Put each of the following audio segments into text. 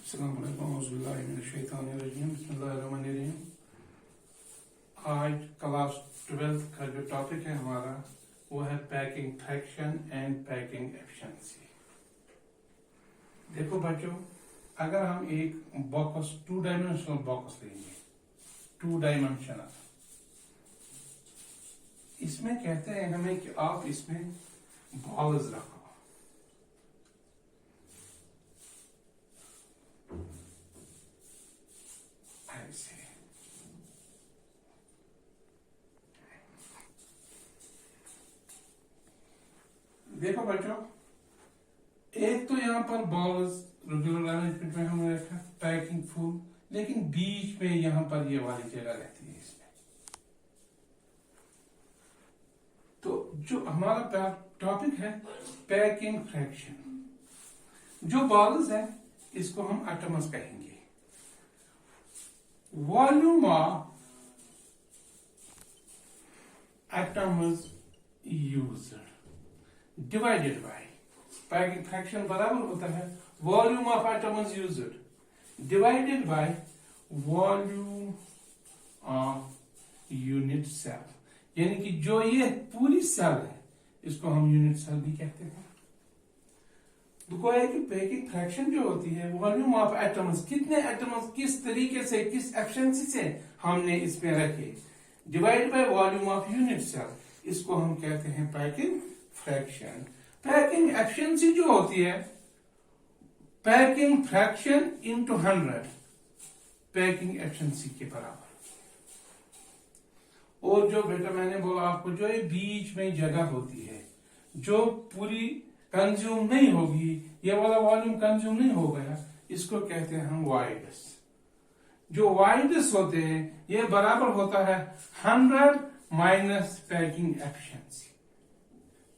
बिस्मिल्लाहिर्रहमानिर्रहीम। आज class 12th का जो टॉपिक है हमारा वो है packing fraction and packing efficiency. देखो बच्चों, अगर हम एक बॉक्स 2 डायमेंशनल बॉक्स लेंगे, 2 डायमेंशनल, इसमें कहते हैं हमें कि आप इसमें बॉल्स रखो। देखो बच्चों, एक तो यहाँ पर बॉल्स रेगुलर अरेंजमेंट में हमने रखा पैकिंग फुल, लेकिन बीच में यहाँ पर ये वाली जगह रहती है इसमें। तो जो हमारा टॉपिक है पैकिंग फ्रैक्शन, जो बॉल्स है इसको हम एटम्स कहेंगे। Volume of atoms used divided by, packing fraction बराबर होता है volume of atoms used divided by volume of unit cell. यानी कि जो ये पूरी सेल है इसको हम यूनिट सेल भी कहते हैं। दुखो है कि पैकिंग फ्रैक्शन जो होती है वॉल्यूम ऑफ एटम्स, कितने एटम्स किस तरीके से किस एफिशिएंसी से हमने इसमें रखे, divide by volume of unit cell, इसको हम कहते हैं पैकिंग फ्रैक्शन। पैकिंग एफिशिएंसी जो होती है packing fraction into 100 packing efficiency के बराबर। और जो बेटा मैंने बोला आपको, जो ये बीच में जगह होती है जो पूरी कंज्यूम नहीं होगी, ये वाला वॉल्यूम कंज्यूम नहीं हो गया, इसको कहते हैं हम वाइड्स। जो वाइड्स होते हैं ये बराबर होता है 100 माइनस पैकिंग एफिशिएंसी।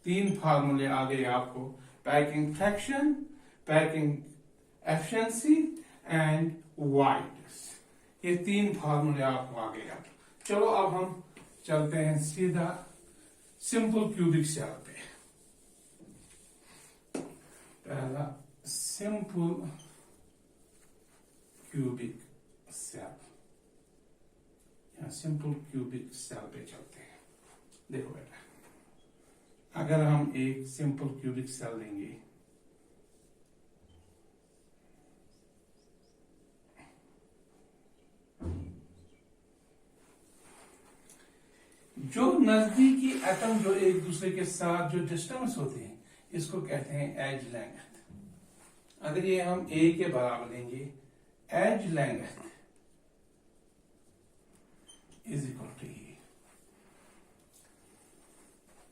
3 फार्मूले आ गए आपको, packing fraction, packing efficiency and wides. ये 3 फार्मूले आपको आ गए। चलो अब हम चलते हैं सीधा सिंपल क्यूबिक सेल पे। पहला सिंपल क्यूबिक सेल, या सिंपल क्यूबिक सेल पे चलते हैं। देखो बेटा, अगर हम एक सिंपल क्यूबिक सेल लेंगे, जो नजदीकी एटम जो एक दूसरे के साथ जो डिस्टेंस होते हैं इसको कहते हैं एज लेंथ। अगर ये हम ए के बराबर लेंगे, as length is equal to A.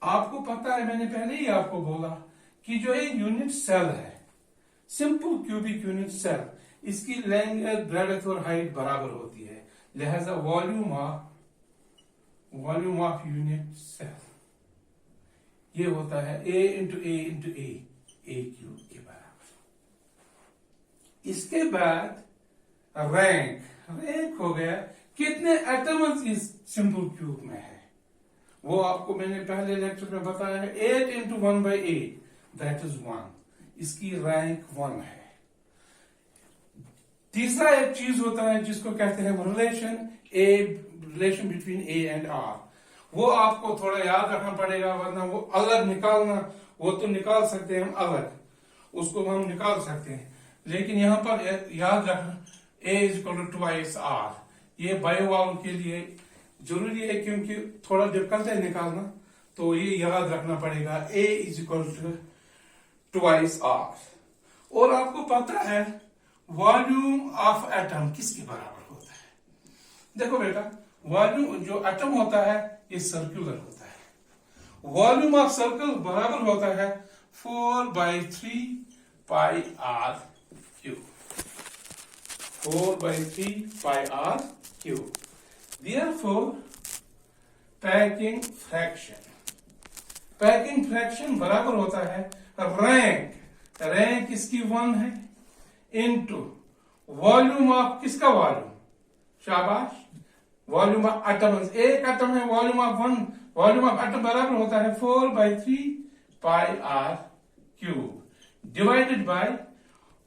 आपको पता है, मैंने पहले ही आपको बोला कि जो एक यूनिट सेल है, सिंपल क्यूबिक यूनिट सेल, इसकी लेंथ, ब्रेडथ और हाइट बराबर होती है। लिहाजा वॉल्यूम ऑफ यूनिट सेल ये होता है ए इंटू ए क्यूब के बराबर। इसके बाद रैंक हो गया कितने एटम्स इस सिंपल क्यूब में है, वो आपको मैंने पहले लेक्चर में बताया है। 8 इंटू 1/8 दैट इज 1। इसकी रैंक 1 है। तीसरा एक चीज होता है जिसको कहते हैं relation between A and R. वो आपको थोड़ा याद रखना पड़ेगा, वरना वो अलग निकालना, वो तो निकाल सकते हैं हम अलग, उसको हम निकाल सकते हैं, लेकिन यहां पर याद रखना A is equal to twice R. ये बायो वालों के लिए जरूरी है क्योंकि थोड़ा डिफिकल्ट है निकालना, तो ये याद रखना पड़ेगा A is equal to twice R. और आपको पता है वॉल्यूम ऑफ एटम किसके बराबर होता है। देखो बेटा, वॉल्यूम जो एटम होता है ये सर्कुलर होता है। वॉल्यूम ऑफ सर्कल बराबर होता है 4/3 pi R cube. 4/3 pi R cube. Therefore, packing fraction बराबर होता है रैंक इसकी 1 है इंटू वॉल्यूम ऑफ, किसका वॉल्यूम, शाबाश, वॉल्यूम ऑफ एटम्स। एक एटम है, volume of 1, volume of atom बराबर होता है 4/3 pi R cube divided by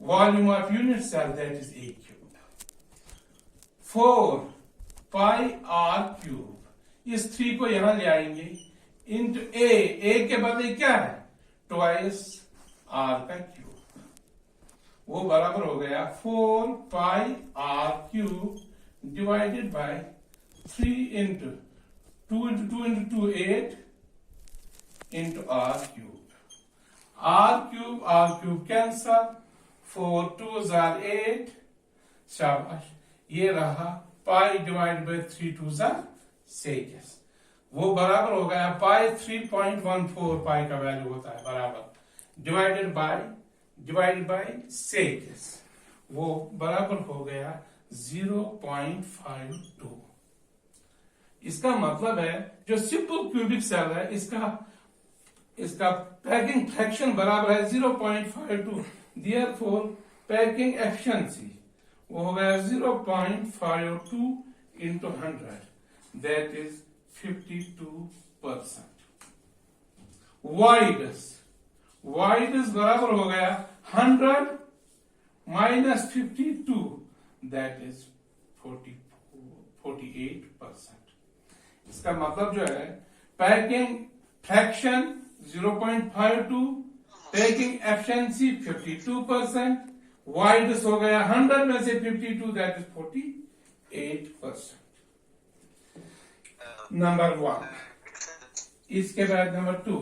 volume of unit cell, that is A cubed. 4 pi r cube, इस 3 को यहां ले आएंगे इंटू a के बदले क्या है ट्वाइस r का क्यूब, वो बराबर हो गया 4 pi r cube divided by 3 into 2 into 2 into 2 8 into r cube cancel, 4 2s are 8, शाबाश, ये रहा pi divide by 3 2s are 6, वो बराबर हो गया पाई 3.14 पाई का वैल्यू होता है बराबर डिवाइडेड बाय 6, वो बराबर हो गया 0.52। इसका मतलब है जो सिंपल क्यूबिक सेल है इसका पैकिंग फ्रैक्शन बराबर है 0.52, देयरफॉर पैकिंग एफिशिएंसी वो हो गया 0.52 into 100, that is 52%। वाइडस बराबर हो गया 100 minus 52, that is 48%। इसका मतलब जो है पैकिंग फ्रैक्शन 0.52, पैकिंग एफिशिएंसी 52%, वाइडस हो गया 100 में से 52, that is 48%। नंबर 1। इसके बाद number 2,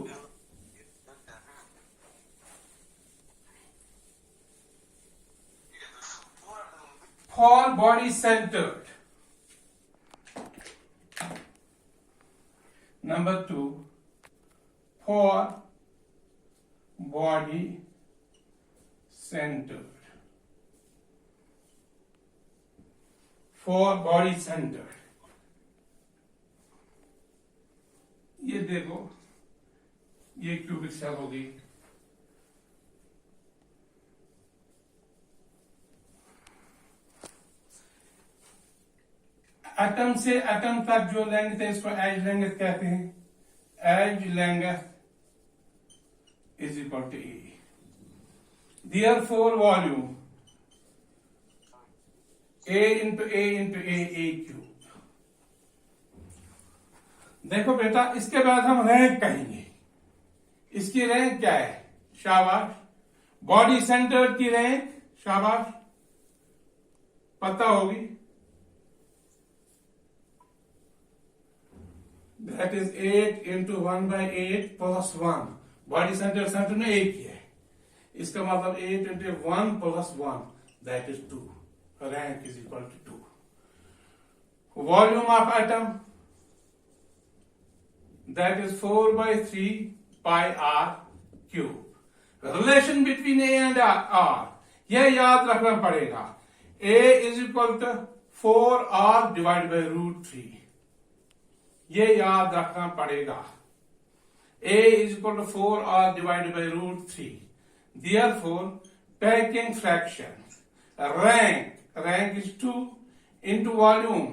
for body centred. Number 2, for body centred, for body centred. ये देखो, ये क्यूबिक सेल होगी, एटम से एटम तक जो लेंथ है इसको एज लेंथ कहते हैं, edge length is equal to a, therefore volume A into a cube. देखो बेटा, इसके बाद हम रैंक कहेंगे, इसकी रैंक क्या है, शाबाश, बॉडी सेंटर की रैंक, शाबाश, पता होगी, that is 8 into 1/8 plus 1, body centre ने 1 किया है, इसका मतलब 8 into 1 plus 1, that is 2, rank is equal to 2. Volume of atom, that is 4/3 pi r cube. Relation between A and R, यह याद रखना पड़ेगा, A is equal to 4r divided by √3, यह याद रखना पड़ेगा, A is equal to 4r divided by √3, therefore packing fraction, rank is 2 into volume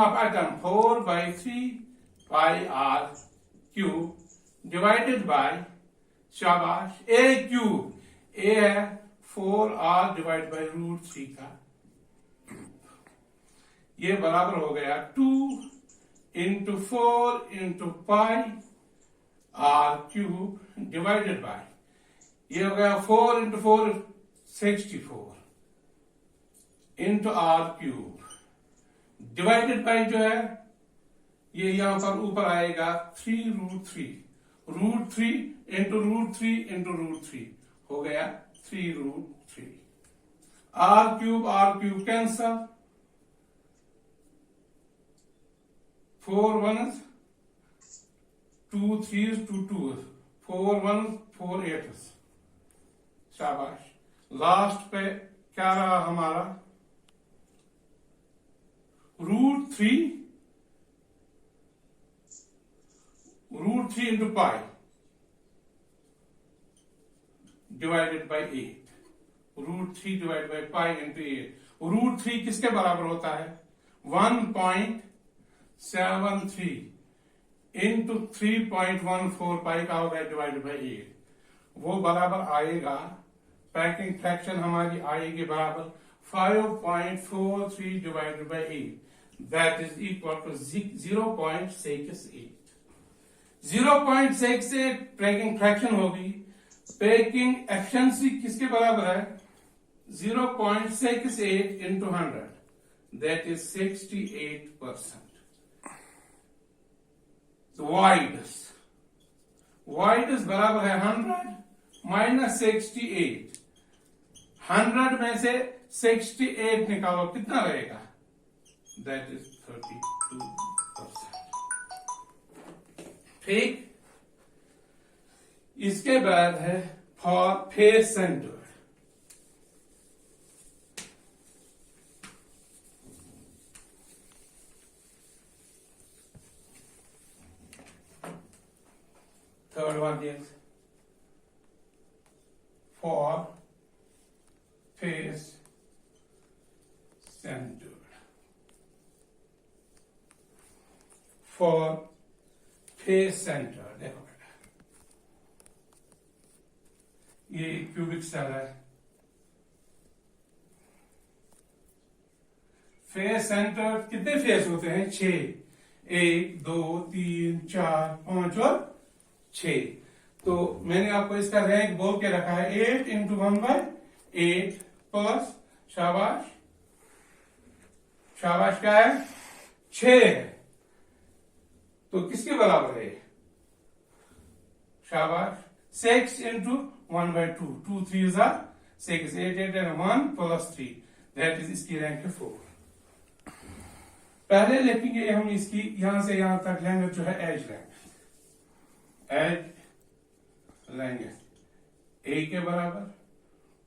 of atom 4/3 pi r cube divided by, शाबाश, a cube, a है 4r divided by √3 का cube, ये बराबर हो गया 2 into 4 into pi r cube divided by, ये हो गया 4 into 4 64 into r cube divided by जो है ये यहां पर ऊपर आएगा 3√3, √3 इंटू √3 हो गया 3√3, are cube cancel, 4 1s 2 3s 2 2s 4 1s 4 8s, शाबाश, लास्ट पे क्या रहा हमारा, √3 into pi divided by 8, √3 divided by pi into 8, √3 किसके बराबर होता है, 1.73 into 3.14 पाई का होगा डिवाइडेड बाई 8, वो बराबर आएगा पैकिंग फ्रैक्शन हमारी आएगी बराबर 5.43 divided by 8 that is equal to 0.68। 0.68 packing fraction होगी। पैकिंग एफिशिएंसी किसके बराबर है? 0.68 into 100 that is 68%. So void बराबर है 100 minus 68। 100 में से 68 निकालो कितना रहेगा? That is 32%। ठीक। इसके बाद है for face centre. Third one is for face centered. For face centered, देखो बेटा, ये क्यूबिक सेल है। फेस सेंटर कितने फेस होते हैं? 6। 1 2 3 4 5 और 6। तो मैंने आपको इसका रैंक बोल के रखा है 8 into 1/8 प्लस शाबाश शाबाश क्या है? 6 है। तो किसके बराबर है? शाबाश 6 into 1/2 2 3s are 6 8 8 and 1 plus 3 that is इसकी रैंक है 4। पहले लिखेंगे हम इसकी यहां से यहां तक लेंगे जो है एज रैंक। एज लेंगे ए के बराबर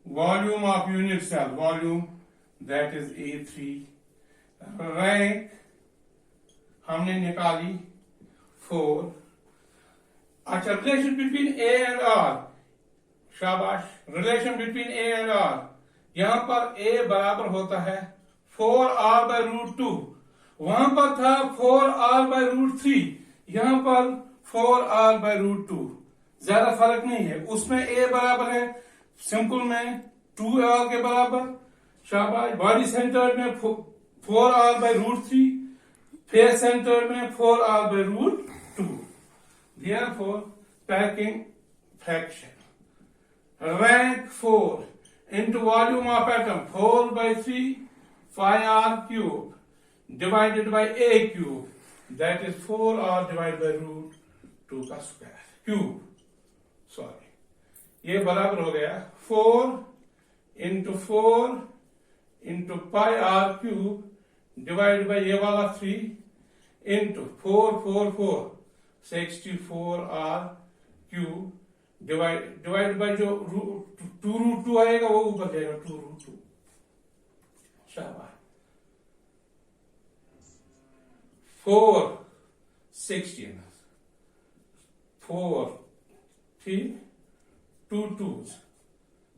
volume of unit cell volume that is A3। Rank हमने निकाली 4। अच्छा relation between A and R शाबाश relation between A and R यहां पर ए बराबर होता है 4r/√2। वहां पर था 4r/√3 यहां पर 4r/√2 ज्यादा फर्क नहीं है। उसमें ए बराबर है सिंपल में 2r के बराबर शाबाश। बॉडी सेंटर में 4r/√3 फेस सेंटर में 4r/√2। Therefore packing fraction rank 4 into volume of atom 4/3 πr cube divided by a cube that is 4r divided by √2 का स्क्वायर क्यूब सॉरी ये बराबर हो गया 4 into 4 into pi r cube divided by ये वाला 3 into 4 4 4 64r cube divide by जो 2√2 आएगा वो ऊपर जाएगा 2√2 शाबाश 4 16 4 3 2 2s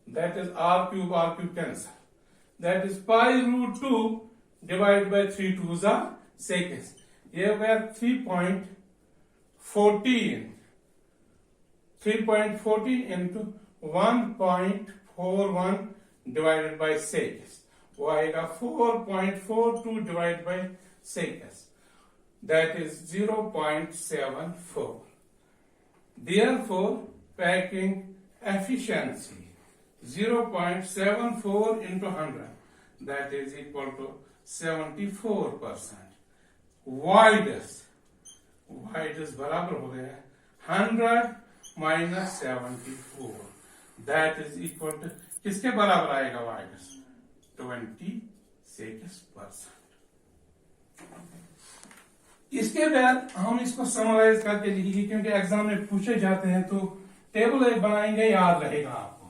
that is r cube cancel that is pi√2 divided by 3 2s are seconds। ये were 3.14 into 1.41 divided by seconds वो आएगा 4.42 divided by seconds that is 0.74। Therefore packing efficiency 0.74 into 100 that is equal to 74%। voidus बराबर हो गया 100 minus 74 that is equal to किसके बराबर आएगा voidus 26%। इसके बाद हम इसको समराइज करके लिखेंगे क्योंकि एग्जाम में पूछे जाते हैं तो टेबल एक बनाएंगे याद रहेगा आपको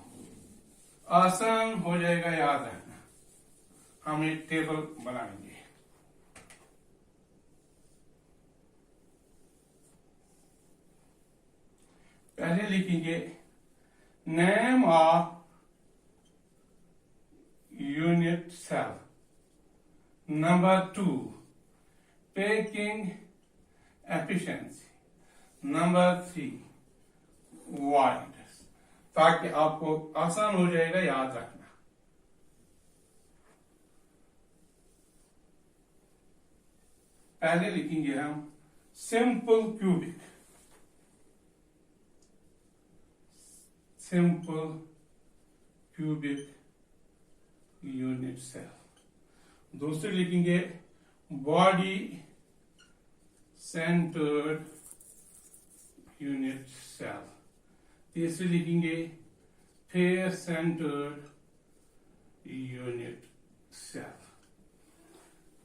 आसान हो जाएगा याद रखना। हम एक टेबल बनाएंगे पहले लिखेंगे name of unit cell number 2 packing efficiency number 3 voidus। ताकि आपको आसान हो जाएगा याद रखना। पहले लिखेंगे हम simple cubic, simple cubic unit cell. दूसरे लिखेंगे बॉडी सेंटर्ड यूनिट सेल। तीसरे लिखेंगे फेयर सेंटर्ड यूनिट सेल।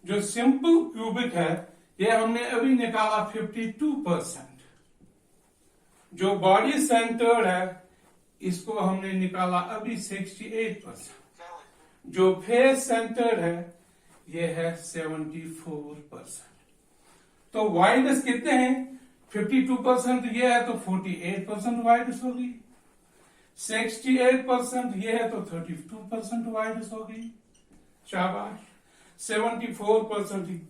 जो सिंपल क्यूबिक है ये हमने अभी निकाला 52%। जो बॉडी सेंटर्ड है इसको हमने निकाला अभी 68%। जो फेस सेंटर्ड है ये है 74%। तो वाइडस कितने हैं? 52% ये है तो 48% वाइडस होगी। 68% ये है तो 32% वाइडस होगी। शाबाश। 74%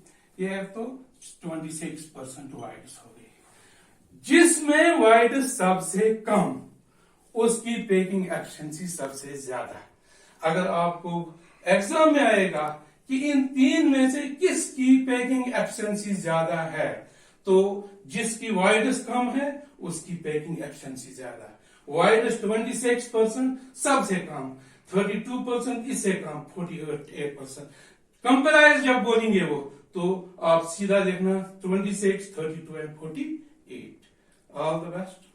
ये है तो 26% वाइडस होगी। जिसमें वाइडस सबसे कम उसकी पैकिंग एफिशिएंसी सबसे ज्यादा। अगर आपको एग्जाम में आएगा कि इन तीन में से किसकी पैकिंग एफिशिएंसी ज्यादा है, तो जिसकी वाइडस कम है उसकी पैकिंग एफिशिएंसी ज्यादा। वाइडस 26% सबसे कम, 32% इससे कम, 48%। कंपेराइज जब बोलेंगे वो तो आप सीधा देखना 26, 32 एंड 48। All the best.